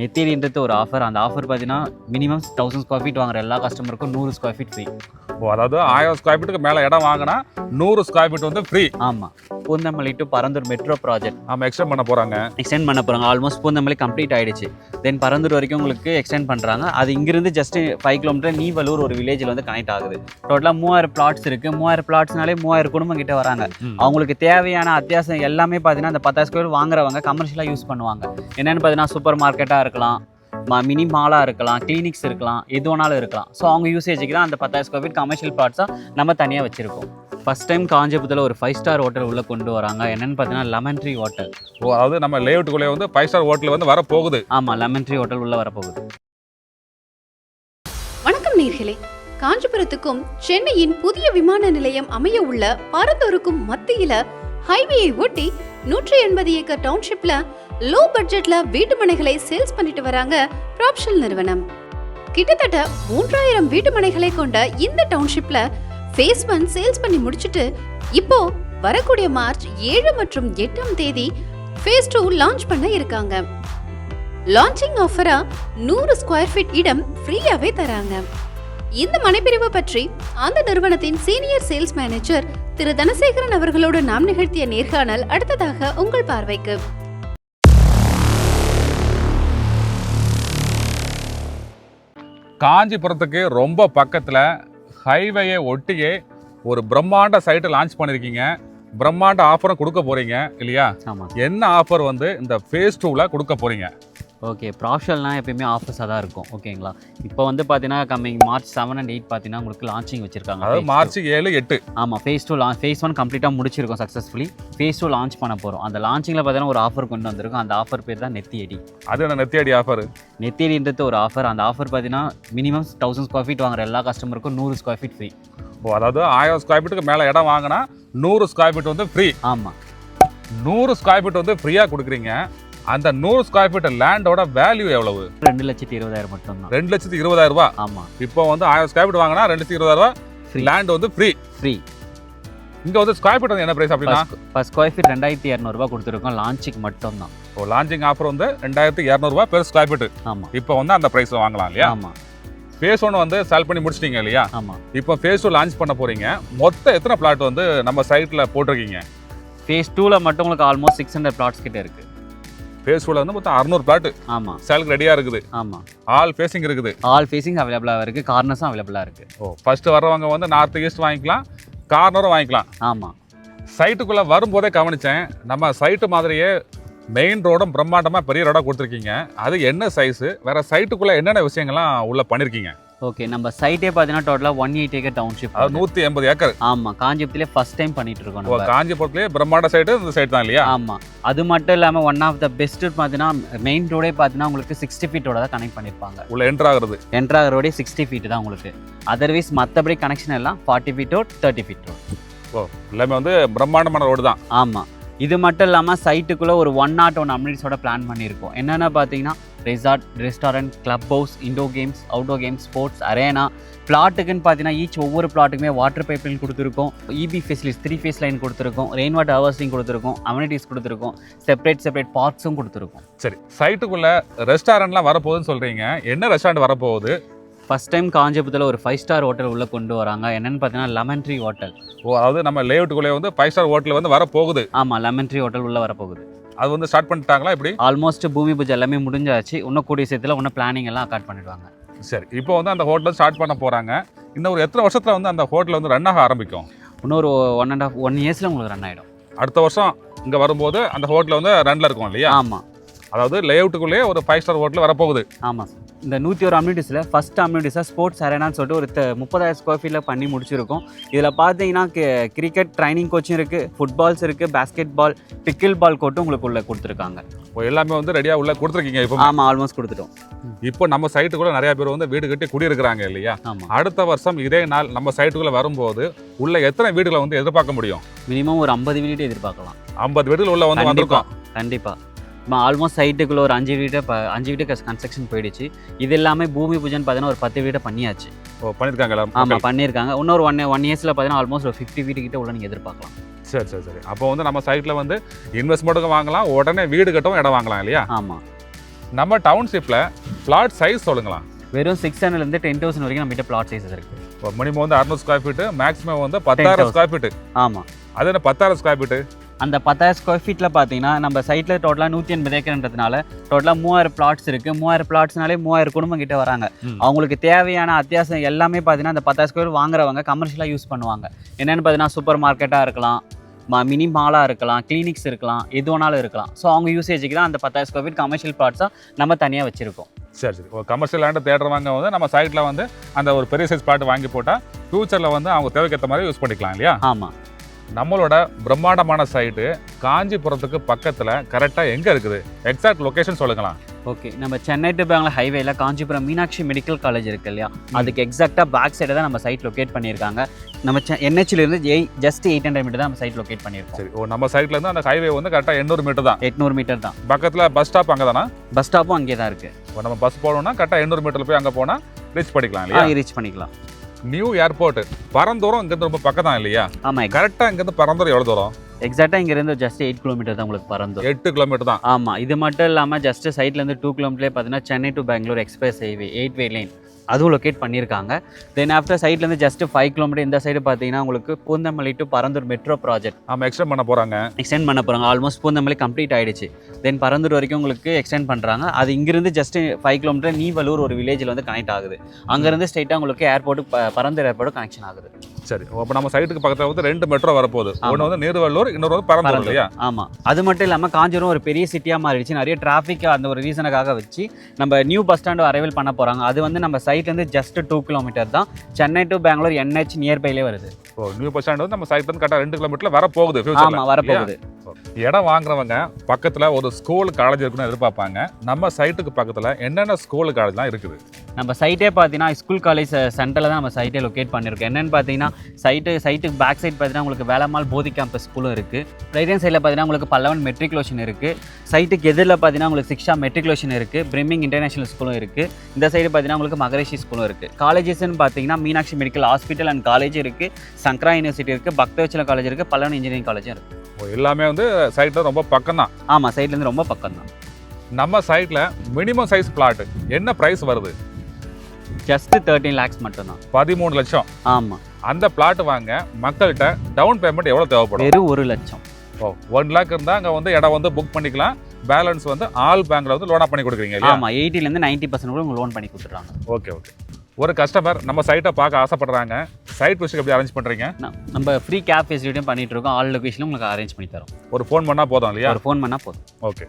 நெத்தியடின்றது ஒரு ஆஃபர். அந்த ஆஃபர் பார்த்தீங்கன்னா மினிமம் 1000 ஸ்கொயர் ஃபீட் வாங்குற எல்லா கஸ்டமருக்கும் 100 ஸ்கொயர் ஃபீட் ஃப்ரீ. அதாவது 1000 ஸ்கொயர் ஃபீட்டுக்கு மேலே இடம் வாங்கினா 100 ஸ்கொயர் ஃபீட் வந்து ஃப்ரீ. ஆமாம். Poonamallee to Parandur metro project extend பண்ண போகிறாங்க. ஆல்மோஸ்ட் பூந்தமல்லி கம்ப்ளீட் ஆயிடுச்சு. தென் பரந்தூர் வரைக்கும் உங்களுக்கு எக்ஸ்டெண்ட் பண்ணுறாங்க. அது இங்கிருந்து ஜஸ்ட் 5 கிலோமீட்டர் நீவலூர் ஒரு வில்லேஜில் வந்து கனெக்ட் ஆகுது. டோட்டலாக 3000 பிளாட்ஸ் இருக்குது. 3000 பிளாட்ஸ்னாலே 3000 குடும்பம் கிட்ட வராங்க. அவங்களுக்கு தேவையான அத்தியாவசியம் எல்லாமே பார்த்தீங்கன்னா அந்த 10,000 ஸ்கொயர் வாங்குறவங்க கமர்ஷியலாக யூஸ் பண்ணுவாங்க. என்னென்னு பார்த்தீங்கன்னா சூப்பர் மார்க்கெட்டாக இருக்கலாம், மினி மாலாக இருக்கலாம், கிளினிக்ஸ் இருக்கலாம், எது வேணாலும் இருக்கலாம். ஸோ அவங்க யூசேஜுக்கு தான் அந்த 10,000 ஸ்கொயர் ஃபீட் கமர்ஷியல் பிளாட்ஸாக நம்ம தனியாக வச்சுருக்கோம். ஃபர்ஸ்ட் டைம் காஞ்சிபுரத்தில் ஒரு 5 ஸ்டார் ஹோட்டல் உள்ளே கொண்டு வராங்க. என்னென்னு பார்த்தீங்கன்னா லெமன் ட்ரீ ஹோட்டல். அதாவது நம்ம லேஅவுட்டுக்குள்ளே வந்து 5 ஸ்டார் ஹோட்டல் வந்து வரப்போகுது. ஆமாம், லெமன் ட்ரீ ஹோட்டல் உள்ளே வரப்போகுது. வணக்கம் நேர்களே. காஞ்சிபுரத்துக்கும் சென்னையின் புதிய விமான நிலையம் அமைய உள்ள பரந்தூருக்கும் மத்தியில ஹைவேயை ஒட்டி 180 ஏக்கர் டவுன்ஷிப்ல லோ பட்ஜெட்ல வீட்டு மனைகளை சேல்ஸ் பண்ணிட்டு வராங்க ப்ராப்ஷல் நிறுவனம். கிட்டத்தட்ட 3000 வீட்டு மனைகளை கொண்ட இந்த டவுன்ஷிப்ல ஃபேஸ் 1 சேல்ஸ் பண்ணி முடிச்சிட்டு இப்போ வரக்கூடிய மார்ச் 7 மற்றும் 8ஆம் தேதி ஃபேஸ் 2 லான்ச் பண்ண இருக்காங்க. லான்ச்சிங் ஆஃபரா 100 ஸ்கொயர் ஃபீட் இடம் ஃப்ரீயாவே தராங்க. இந்த மனைப்பிரிவு பற்றி அந்த நிறுவனத்தின் சீனியர் சேல்ஸ் மேனேஜர் திரு தனசேகரன் அவர்களோடு நாம் நிகழ்த்திய நேர்காணல் அடுத்ததாக உங்கள் பார்வைக்கு. காஞ்சிபுரத்துக்கு ரொம்ப பக்கத்தில் ஹைவேயை ஒட்டியே ஒரு பிரம்மாண்ட சைட்டை லான்ச் பண்ணியிருக்கீங்க. பிரம்மாண்ட ஆஃபரும் கொடுக்க போகிறீங்க இல்லையா? ஆமாம். என்ன ஆஃபர் வந்து இந்த ஃபேஸ் 2வில் கொடுக்க போகிறீங்க? ஓகே, ப்ராப்ஷல்னால் எப்பயுமே ஆஃபர்ஸாக தான் இருக்கும். ஓகேங்களா? இப்போ வந்து பார்த்தீங்கன்னா கம்மிங் மார்ச் 7 and 8 பார்த்தீங்கன்னா உங்களுக்கு லான்ச்சிங் வச்சிருக்காங்க. அதாவது மார்ச் 7, 8. ஆமாம், ஃபேஸ் 2 ஃபேஸ் 1 கம்ப்ளீட்டாக முடிச்சிருக்கோம் சக்ஸஸ்ஃபுல்லி. ஃபேஸ் 2 லான்ச் பண்ண போகிறோம். அந்த லான்ச்சிங்கில் பார்த்தீங்கன்னா ஒரு ஆஃபர் கொண்டு வந்திருக்கும். அந்த ஆஃபர் பேர் தான் நெத்தியடி. அது என்ன நெத்தியடி ஆஃபர்? நெத்தியடின்றது ஒரு ஆஃபர். அந்த ஆஃபர் பார்த்தீங்கன்னா மினிமம் 1000 ஸ்கொயர் ஃபீட் வாங்குற எல்லா கஸ்டமருக்கும் 100 ஸ்கொயர் ஃபீட் ஃப்ரீ. அதாவது 1000 ஸ்கொயர் ஃபீட்டுக்கு மேலே இடம் வாங்கினா 100 ஸ்கொயர் ஃபீட் வந்து ஃப்ரீ. ஆமாம், 100 ஸ்கொயர் ஃபீட் வந்து ஃப்ரீயாக கொடுக்குறீங்க. அந்த 100 ஸ்கொயர் ஃபீட் லேண்டோட வேல்யூ எவ்வளவு? 2,20,000 மட்டும்தான். 2,20,000 ரூபாய். ஆமாம். இப்போ வந்து 1000 ஸ்கொயர் ஃபீட் வாங்கினா 2,20,000 ரூபாய் ஃப்ரீ. லேண்ட் வந்து ஃப்ரீ. இங்கே வந்து ஸ்கொயர் ஃபீட் வந்து என்ன பிரைஸ் அப்படின்னா? ஸ்கொயர் ஃபீட் 2,200 ரூபாய் கொடுத்துருக்கோம் லான்ச்சுக்கு மட்டும்தான். லான்ச்சிங் ஆஃபர் வந்து 2,200 ரூபாய் பெர் ஸ்கொயர் ஃபீட். ஆமாம். இப்போ வந்து அந்த பிரைஸ் வாங்கலாம் இல்லையா? ஆமாம். ஃபேஸ் 1 வந்து சேல் பண்ணி முடிச்சிட்டீங்க இல்லையா? ஆமாம். இப்போ ஃபேஸ் 2 லான்ச் பண்ண போறீங்க. மொத்தம் எத்தனை பிளாட் வந்து நம்ம சைட்ல போட்டிருக்கீங்க? ஃபேஸ் 2ல மட்டும் உங்களுக்கு ஆல்மோஸ்ட் 600 பிளாட்ஸ் கிட்ட இருக்கு. ஃபேஸ் 2ல வந்து மொத்தம் 600 பிளாட் ஆமாம் சேலுக்கு ரெடியா இருக்குது. ஆமாம். ஆல் ஃபேசிங் இருக்குது. ஆல் ஃபேசிங் அவைலபிளாக இருக்குது. கார்னர்ஸும் அவைலபிளாக இருக்குது. ஃபர்ஸ்ட் வர்றவங்க வந்து நார்த் ஈஸ்ட் வாங்கிக்கலாம், கார்னரும் வாங்கிக்கலாம். ஆமாம். சைட்டுக்குள்ளே வரும்போதே கவனித்தேன், நம்ம சைட்டு மாதிரியே மெயின் ரோடும் பிரம்மாண்டமாக பெரிய ரோடாக கொடுத்துருக்கீங்க. அது என்ன சைஸு, வேறு சைட்டுக்குள்ளே என்னென்ன விஷயங்கள்லாம் உள்ளே பண்ணியிருக்கீங்க? ஓகே, நம்ம சைட்டே பார்த்தீங்கன்னா டோட்டலாக 180 ஏக்கர் டவுன்ஷிப். அது 180 ஏக்கர். ஆமாம், காஞ்சிபுரத்திலே ஃபர்ஸ்ட் டைம் பண்ணிட்டு இருக்கோம் நம்ம. காஞ்சிபுரத்துலேயே பிரம்மாண்ட சைட்டு இந்த சைட் தான் இல்லையா? ஆமாம். அது மட்டும் இல்லாமல் ஒன் ஆஃப் த பெஸ்ட் பார்த்தீங்கன்னா மெயின் ரோடே பார்த்தீங்கன்னா உங்களுக்கு 60 ஃபீட்டோட தான் கனெக்ட் பண்ணியிருப்பாங்க. உள்ள என்ட்ராகிறது ரோடே 60 ஃபீட் தான் உங்களுக்கு. அதர்வைஸ் மற்றபடி கனெக்ஷன் எல்லாம் 40 ஃபீட் ரோட், 30 ஃபீட் ரோட். எல்லாமே வந்து பிரம்மாண்டமான ரோடு தான். ஆமாம். இது மட்டும் இல்லாமல் சைட்டுக்குள்ளே ஒரு 101 அம்யூனிட்டிஸோட பிளான் பண்ணியிருக்கோம். என்னென்ன பார்த்தீங்கன்னா resort, restaurant, club house, indoor games, outdoor games, sports arena. பிளாட்டுக்குன்னு பார்த்தீங்கன்னா ஒவ்வொரு பிளாட்டுக்குமே வாட்டர் பைப் லைன் கொடுத்துருக்கோம், இபி ஃபெசிலிட்டிஸ் 3 ஃபேஸ் லைன் கொடுத்துருக்கோம், ரெயின் வாட்டர் ஹார்வெஸ்டிங் கொடுத்துருக்கோம், அம்யூனிட்டிஸ் கொடுத்துருக்கோம், செப்பரேட் பார்க்ஸும் கொடுத்துருக்கோம். சரி, சைட்டுக்குள்ளே ரெஸ்டாரண்ட்லாம் வரப்போகுதுன்னு சொல்கிறீங்க. என்ன ரெஸ்டாரண்ட் வரப்போகுது? ஃபர்ஸ்ட் டைம் காஞ்சிபுரத்தில் ஒரு 5 ஸ்டார் ஹோட்டல் உள்ளே கொண்டு வராங்க. என்னென்னு பார்த்தீங்கன்னா லெமன் ட்ரீ ஹோட்டல். அதாவது நம்ம லேஅவுட்டுக்குள்ளே வந்து 5 ஸ்டார் ஹோட்டல் வந்து வரப்போகுது. ஆமாம், லெமன் ட்ரீ ஹோட்டல் உள்ளே வரப்போகுது. அது வந்து ஸ்டார்ட் பண்ணிட்டாங்களா இப்படி? ஆல்மோஸ்ட் பூமி பூஜை எல்லாமே முடிஞ்சாச்சு. இன்னும் கூடிய சேர்த்துல இன்னும் பிளானிங் எல்லாம் அக்காட் பண்ணிடுவாங்க. சரி, இப்போ வந்து அந்த ஹோட்டல் ஸ்டார்ட் பண்ண போகிறாங்க. இன்னும் ஒரு எத்தனை வருஷத்தில் வந்து அந்த ஹோட்டல் வந்து ரன் ஆக ஆரம்பிக்கும்? இன்னொரு 1 இயர்ஸில் உங்களுக்கு ரன் ஆகிடும். அடுத்த வருஷம் இங்கே வரும்போது அந்த ஹோட்டல் வந்து ரன்னில் இருக்கும் இல்லையா? ஆமாம். அதாவது லேஅவுட்டுக்குள்ளேயே ஒரு 5 ஸ்டார் ஹோட்டல் வரப்போகுது. ஆமாம் சார். இந்த 101 அம்யூனிட்டிஸில் ஃபஸ்ட் அம்யூனிட்டிஸாக ஸ்போர்ட்ஸ் அரேனான்னு சொல்லிட்டு ஒரு 30,000 ஸ்கொயர் ஃபீட்டில் பண்ணி முடிச்சிருக்கோம். இதில் பார்த்தீங்கன்னா கிரிக்கெட் ட்ரைனிங் கோச்சும் இருக்குது, ஃபுட்பால்ஸ் இருக்குது, பேஸ்கெட் பால், பிக்கிள் பால் கோட்டும் உங்களுக்கு உள்ள கொடுத்துருக்காங்க. எல்லாமே வந்து ரெடியாக உள்ள கொடுத்துருக்கீங்க இப்போ? ஆமாம், ஆல்மோஸ்ட் கொடுத்துட்டோம். இப்போ நம்ம சைட்டுக்குள்ளே நிறைய பேர் வந்து வீடு கட்டி குடியிருக்கிறாங்க இல்லையா? ஆமாம். அடுத்த வருஷம் இதே நாள் நம்ம சைட்டுக்குள்ளே வரும்போது உள்ள எத்தனை வீடுகளை வந்து எதிர்பார்க்க முடியும்? மினிமம் ஒரு 50 வீடு எதிர்பார்க்கலாம். 50 வீடுகள் உள்ள வந்து வந்திருக்கோம். கண்டிப்பாள்ள ஆல்மோஸ்ட் சைட்டுக்குள்ள ஒரு 5 வீடு கன்ஸ்ட்ரக்ஷன் போயிடுச்சு. இது எல்லாமே பூமி பூஜைன்னு பார்த்தீங்கன்னா ஒரு 10 வீடு பண்ணியாச்சு. பண்ணியிருக்காங்க. ஆமாம், பண்ணியிருக்காங்க. இன்னொரு 1 இயர்ஸில் பார்த்தீங்கன்னா ஆல்மோஸ்ட் ஒரு 50 வீடு கிட்ட உள்ள நீங்கள் எதிர்பார்க்கலாம். சரி. அப்போ வந்து நம்ம சைட்டில் வந்து இன்வெஸ்ட்மெண்ட்டுக்கு வாங்கலாம், உடனே வீடு கட்டவும் இடம் வாங்கலாம் இல்லையா? ஆமாம். நம்ம டவுன்ஷிப்பில் பிளாட் சைஸ் சொல்லுங்களா? வெறும் 600லேருந்து 10,000 வரைக்கும் நம்மகிட்ட பிளாட் சைஸஸ் இருக்குது. மினிமம் வந்து 600 ஸ்கொயர் ஃபீட்டு, மேக்ஸிமம் வந்து 10,000 ஸ்கொயர் ஃபீட்டு. ஆமாம். அது என்ன 10,000 ஸ்கொயர் ஃபீட்டு? அந்த 10,000 ஸ்கொயர் ஃபீட்டில் பார்த்தீங்கன்னா நம்ம சைட்டில் டோட்டலாக 180 ஏக்கர்ன்றதுனால டோட்டலாக 3000 பிளாட்ஸ் இருக்குது. 3000 பிளாட்ஸ்னாலே 3000 குடும்பம் கிட்ட வராங்க. அவங்களுக்கு தேவையான அத்தியாவசியம் எல்லாமே பார்த்தீங்கன்னா அந்த 10,000 ஸ்கொயர் வாங்குறவங்க கமர்ஷியலாக யூஸ் பண்ணுவாங்க. என்னென்னு பார்த்தீங்கன்னா சூப்பர் மார்க்கெட்டாக இருக்கலாம், மினி மாலாக இருக்கலாம், கிளினிக்ஸ் இருக்கலாம், எது வேணாலும் இருக்கலாம். ஸோ அவங்க யூசேஜுக்கு தான் அந்த 10,000 ஸ்கொயர் ஃபீட் கமர்ஷியல் பிளாட்ஸாக நம்ம தனியாக வச்சுருக்கோம். சரி. ஒரு கமர்ஷியல் லேண்டு தேடுறவங்க வந்து நம்ம சைட்டில் வந்து அந்த ஒரு பெரிய சைஸ் பிளாட் வாங்கி போட்டால் ஃப்யூச்சரில் வந்து அவங்க தேவைக்கேற்ற மாதிரி யூஸ் பண்ணிக்கலாம் இல்லையா? ஆமாம். நம்மளோட பிரம்மாண்டமான சைட்டு காஞ்சிபுரத்துக்கு பக்கத்தில் கரெக்டாக எங்கே இருக்குது? எக்ஸாக்ட் லொக்கேஷன் சொல்லுங்களா? ஓகே, நம்ம சென்னை டு பெங்களூர் ஹைவேல காஞ்சிபுரம் மீனாட்சி மெடிக்கல் காலேஜ் இருக்கு இல்லையா, அதுக்கு எக்ஸாக்டாக பேக் சைடு தான் நம்ம சைட் லொக்கேட் பண்ணியிருக்காங்க. நம்ம NH-லேருந்து ஜஸ்ட் 800 மீட்டர் தான் நம்ம சைட் லொக்கேட் பண்ணியிருக்கோம். சரி. நம்ம சைட்லேருந்து அந்த ஹைவே வந்து கரெக்டாக 800 மீட்டர் தான். 800 மீட்டர் தான். பக்கத்தில் பஸ் ஸ்டாப் அங்கே தானா? பஸ் ஸ்டாப்பும் அங்கே தான் இருக்குது. நம்ம பஸ் போகணும்னா கரெக்டாக 800 மீட்டரில் போய் அங்கே போனால் ரீச் பண்ணிக்கலாம் இல்லையா? ரீச் பண்ணிக்கலாம். நியூ ஏர்போர்ட் பரந்தூரம் இங்கேருந்து ரொம்ப பக்கம் தான் இல்லையா? ஆமாம். கரெக்டாக இங்கேருந்து பரந்தூரம் எவ்வளோ தூரம்? எக்ஸாக்டாக இங்கேருந்து ஜஸ்ட் 8 கிலோமீட்டர் தான் உங்களுக்கு பரந்தூர். 8 கிலோமீட்டர் தான். ஆமாம். இது மட்டும் இல்லாமல் ஜஸ்ட் சைட்லேருந்து 2 கிலோமீட்டர்லேயே பார்த்தீங்கன்னா Chennai to Bangalore express highway 8-வே லைன் அதுவும் லொக்கேட் பண்ணியிருக்காங்க. தென் ஆஃப்டர் சைட்லேருந்து ஜஸ்ட் 5 கிலோமீட்டர் இந்த சைடு பார்த்தீங்கன்னா உங்களுக்கு Poonamallee to Parandur metro project extend பண்ண போகிறாங்க. ஆல்மோஸ்ட் பூந்தமல்லி கம்ப்ளீட் ஆயிடுச்சு. தென் பரந்தூர் வரைக்கும் உங்களுக்கு எக்ஸ்டெண்ட் பண்ணுறாங்க. அது இங்கிருந்து ஜஸ்ட் 5 கிலோமீட்டர் நீவலூர் ஒரு வில்லேஜில் வந்து கனெக்ட் ஆகுது. அங்கேருந்து ஸ்ட்ரைட்டாக உங்களுக்கு ஏர்போர்ட்டு பரந்தூர் ஏர்போர்ட்டு கனெக்ஷன் ஆகுது. சரி. அப்போ நம்ம சைட்டுக்கு பக்கத்தில் வந்து 2 மெட்ரோ வரப்போகுது. ஒன்று வந்து நீர்வள்ளூர், இன்னொரு வந்து பரந்தூர் இல்லையா? ஆமாம். அது மட்டும் இல்லாமல் காஞ்சிபுரம் ஒரு பெரிய சிட்டியாக மாறிடுச்சு. நிறைய டிராஃபிக் அந்த ஒரு ரீசனுக்காக வச்சு நம்ம நியூ பஸ் ஸ்டாண்டு அரைவல் பண்ண போகிறாங்க. அது வந்து நம்ம சைட்லேருந்து ஜஸ்ட் 2 கிலோமீட்டர் தான். சென்னை டு பெங்களூர் NH நியர்பைலே வருது. நியூ பஸ் ஸ்டாண்ட் வந்து நம்ம சைட்லேருந்து கரெக்டாக 2 கிலோமீட்டரில் வரப்போகுது. ஆமாம், வரப்போகுது. இடம் வாங்குறவங்க பக்கத்தில் ஒரு ஸ்கூல் காலேஜ் இருக்குன்னு எதிர்பார்ப்பாங்க. நம்ம சைட்டுக்கு பக்கத்தில் என்னென்ன ஸ்கூல் காலேஜ்லாம் இருக்குது? நம்ம சைட்டே பார்த்தீங்கன்னா ஸ்கூல் காலேஜ் சென்டரில் தான் நம்ம சைட்டே லொக்கேட் பண்ணியிருக்கோம். என்னென்னு பார்த்தீங்கன்னா சைட்டுக்கு பேக் சைட் பார்த்தீங்கன்னா உங்களுக்கு வேலம்மாள் போதி கேம்பஸ் ஸ்கூலும் இருக்குது. ரைட் ஹேண்ட் சைடில் பார்த்தீங்கன்னா உங்களுக்கு பல்லவன் மெட்ரிகுலேஷன் இருக்குது. சைட்டுக்கு எதிரில் பார்த்தீங்கன்னா உங்களுக்கு சிக்ஷா மெட்ரிகுலேஷன் இருக்குது. பிரிமிங் இன்டர்நேஷனல் ஸ்கூலும் இருக்குது. இந்த சைடு பார்த்தீங்கன்னா உங்களுக்கு மகரிஷி ஸ்கூலும் இருக்குது. காலேஜஸ்ன்னு பார்த்தீங்கன்னா Meenakshi medical hospital and college இருக்குது, சங்கரா யூனிவர்சிட்டி இருக்குது, பக்தவச்சல காலேஜ் இருக்குது, பல்லவன் இன்ஜினியரிங் காலேஜும் இருக்குது. எல்லாமே வந்து சைட்டில் ரொம்ப பக்கம் தான். ஆமாம், சைட்லேருந்து ரொம்ப பக்கம் தான். நம்ம சைட்டில் மினிமம் சைஸ் பிளாட் என்ன ப்ரைஸ் வருது? ஜஸ்ட் 13 lakhs மட்டும்தான். 13 லட்சம். ஆமாம். அந்த பிளாட் வாங்க மக்கள்கிட்ட டவுன் பேமெண்ட் எவ்வளோ தேவைப்படும்? வெறும் 1 லட்சம். 1 லேக் இருந்தால் அங்கே வந்து இடம் வந்து புக் பண்ணிக்கலாம். பேலன்ஸ் வந்து ஆல் பேங்க்ல வந்து லோனாக பண்ணி கொடுக்குறீங்க இல்லையா? ஆமாம். 80% 90% கூட உங்களுக்கு லோன் பண்ணி கொடுத்துட்றாங்க. ஓகே. ஒரு கஸ்டமர் நம்ம சைட்டை பார்க்க ஆசைப்படுறாங்க. சைட் விஷயம் எப்படி அரேஞ்ச் பண்ணுறீங்க? நம்ம ஃப்ரீ கேப் ஃபெசிலிட்டியும் பண்ணிட்டு இருக்கோம். ஆல் லொகேஷனும் உங்களுக்கு அரேஞ்ச் பண்ணி தரோம். ஒரு ஃபோன் பண்ணால் போதும் இல்லையா? ஒரு ஃபோன் பண்ணால் போதும். ஓகே.